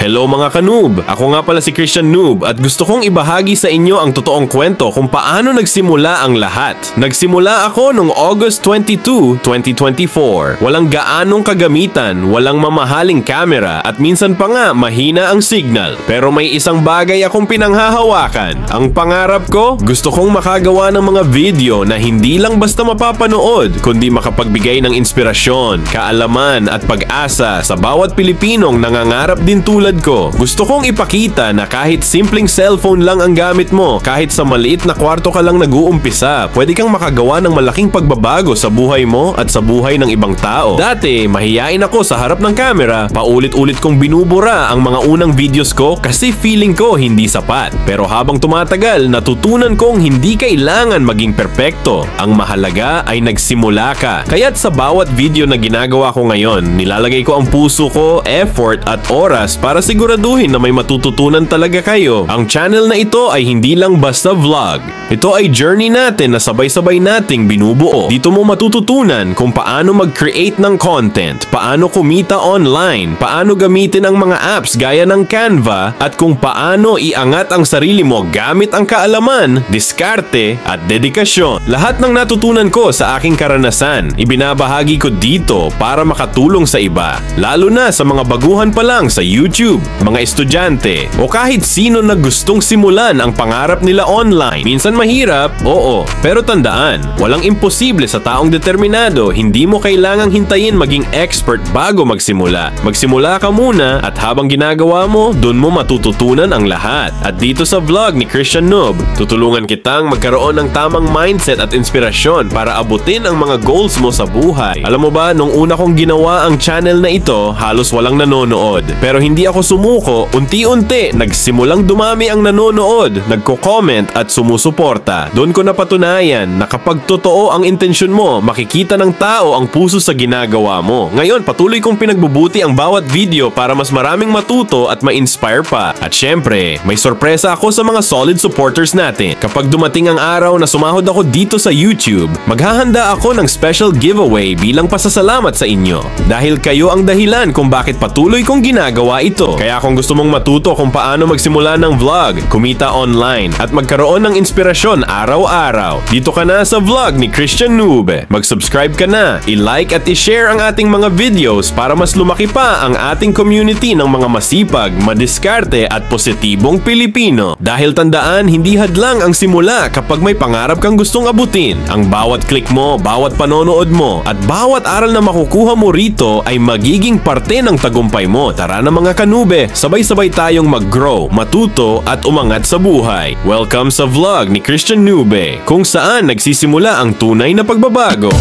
Hello mga kanoob! Ako nga pala si Christian Noob at gusto kong ibahagi sa inyo ang totoong kwento kung paano nagsimula ang lahat. Nagsimula ako noong August 22, 2024. Walang gaanong kagamitan, walang mamahaling camera at minsan pa nga mahina ang signal. Pero may isang bagay akong pinanghahawakan. Ang pangarap ko, gusto kong makagawa ng mga video na hindi lang basta mapapanood, kundi makapagbigay ng inspirasyon, kaalaman at pag-asa sa bawat Pilipinong nangangarap din tulad ko. Gusto kong ipakita na kahit simpleng cellphone lang ang gamit mo, kahit sa maliit na kwarto ka lang nag-uumpisa, pwede kang makagawa ng malaking pagbabago sa buhay mo at sa buhay ng ibang tao. Dati, mahiyain ako sa harap ng camera, paulit-ulit kong binubura ang mga unang videos ko kasi feeling ko hindi sapat. Pero habang tumatagal, natutunan kong hindi kailangan maging perpekto. Ang mahalaga ay nagsimula ka. Kaya't sa bawat video na ginagawa ko ngayon, nilalagay ko ang puso ko, effort at oras para siguraduhin na may matututunan talaga kayo. Ang channel na ito ay hindi lang basta vlog. Ito ay journey natin na sabay-sabay nating binubuo. Dito mo matututunan kung paano mag-create ng content, paano kumita online, paano gamitin ang mga apps gaya ng Canva, at kung paano iangat ang sarili mo gamit ang kaalaman, diskarte at dedikasyon. Lahat ng natutunan ko sa aking karanasan, ibinabahagi ko dito para makatulong sa iba. Lalo na sa mga baguhan pa lang sa YouTube, mga estudyante, o kahit sino na gustong simulan ang pangarap nila online. Minsan mahirap, oo, pero tandaan, walang imposible sa taong determinado. Hindi mo kailangang hintayin maging expert bago magsimula. Magsimula ka muna at habang ginagawa mo, dun mo matututunan ang lahat. At dito sa vlog ni Christian Noob, tutulungan kitang magkaroon ng tamang mindset at inspirasyon para abutin ang mga goals mo sa buhay. Alam mo ba, nung una kong ginawa ang channel na ito, halos walang nanonood. Pero hindi ako sumuko, unti-unti nagsimulang dumami ang nanonood, nagko-comment at sumusuporta. Doon ko napatunayan na kapag totoo ang intensyon mo, makikita ng tao ang puso sa ginagawa mo. Ngayon, patuloy kong pinagbubuti ang bawat video para mas maraming matuto at ma-inspire pa. At syempre, may sorpresa ako sa mga solid supporters natin. Kapag dumating ang araw na sumahod ako dito sa YouTube, maghahanda ako ng special giveaway bilang pasasalamat sa inyo. Dahil kayo ang dahilan kung bakit patuloy kong ginagawa ito. Kaya kung gusto mong matuto kung paano magsimula ng vlog, kumita online, at magkaroon ng inspirasyon araw-araw, dito ka na sa vlog ni Christian Noob. Mag-subscribe ka na, i-like at i-share ang ating mga videos para mas lumaki pa ang ating community ng mga masipag, madiskarte at positibong Pilipino. Dahil tandaan, hindi hadlang ang simula kapag may pangarap kang gustong abutin. Ang bawat click mo, bawat panonood mo, at bawat aral na makukuha mo rito ay magiging parte ng tagumpay mo. Tara na mga kanube, sabay-sabay tayong mag-grow, matuto at umangat sa buhay. Welcome sa vlog ni Christian Noob, kung saan nagsisimula ang tunay na pagbabago.